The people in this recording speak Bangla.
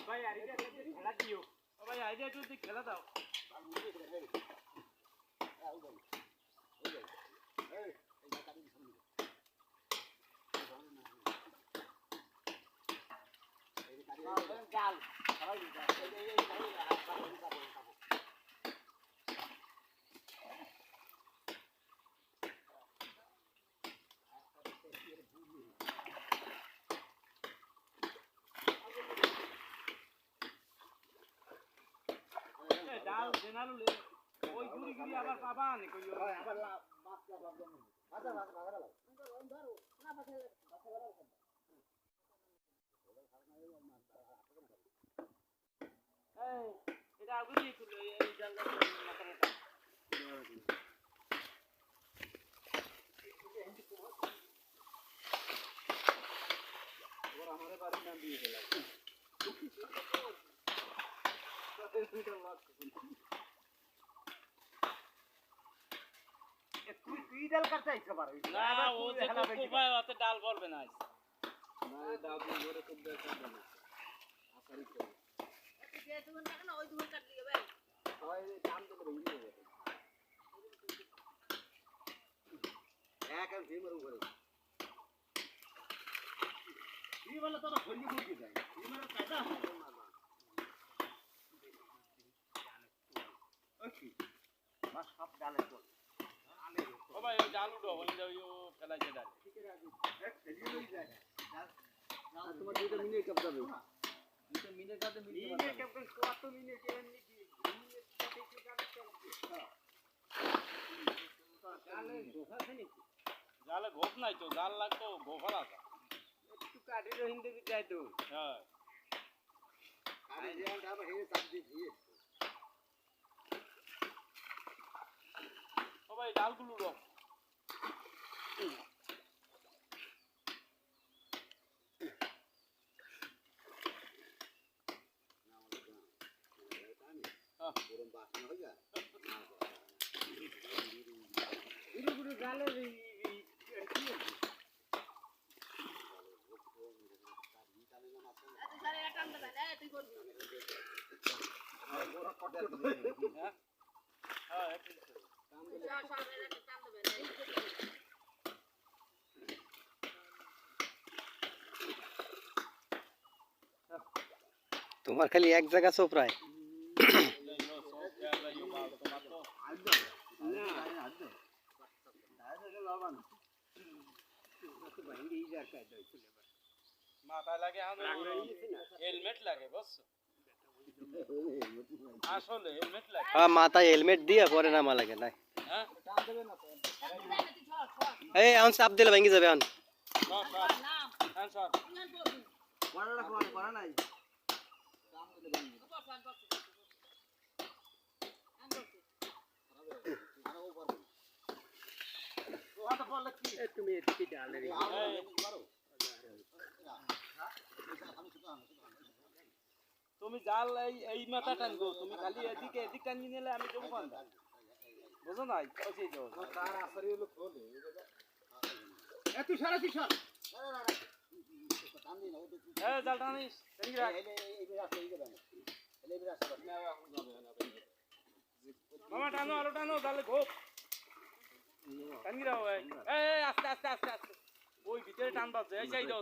ভাই আইডিয়া খেলা দিও ভাই আইডিয়া যদি খেলা দাও জাল ডাল জেনালু ওই গুড়ি গুড়ি আবার পাবা নি কই আবার মাছ পাবা আচ্ছা মাছ ভাগা দাও ধরো না পাছে এই এটা আগুন দিয়ে তুলো এই জালটা মাথাটা ওরা আমারে বাড়ি নাম দিয়ে দিলা তুই ডাল কাটতে আইছ পারো না ও যে কোপায় ওতে ডাল করবে না না ডাল দিয়ে ধরে খুব দেখা যাবে আসারি করে যে তুমি না কেন ওই দুটো কাটলি ভাই ওই দাম তো ভেঙে যাবে এক আর ফেমার উপরে কি বলে তোরা ফলি মুরগি যায় ফেমার কাটা ওকে মাছ সব ডালে তো ও ভাই ওই জাল উঠো ওই যে ওই ফেলাইছে ডাল ঠিক আছে এক ফেলিয়ে লই যায় জাল তোমার দুটো মিনিট কাপ যাবে দুটো মিনিট কাপে মিনিট কাপ কত মিনিট এমনি কি মিনিট কাপে কি জাল চলছে জালে গোফা খানি জালে গোফ নাই তো জাল লাগতো গোফা লাগা একটু কাটি রহিন দিতে যাই তো হ্যাঁ কাটি জাল দাও হে চাপ দিই ভাই ডালগুলো রক গরম বাসনা হয়ে যায় গুরু গুরু জালে তোমার খালি এক জায়গা চোপড়ায় মাথায় লাগে হেলমেট লাগে বুঝছো আসলে হেলমেট লাগে হ্যাঁ মাথায় হেলমেট দিয়ে পরে নামা লাগে না হ্যাঁ এই এখন চাপ দিলে ভেঙে যাবে এখন তুমি এদিকে ডালে তুমি জাল এই মাথা টানবো তুমি খালি এদিকে এদিক টানি নিলে আমি দেবো কোনটা বুঝো নাই পৌঁছে যাও তার আসরি হলো খোলে এ তুই সারা তুই সর এ জাল টানিস টানি রাখ মামা টানো আলো টানো জালে ঘোপ টানি রাও এই আস্তে আস্তে আস্তে আস্তে ওই ভিতরে টান বাজছে এই চাই দাও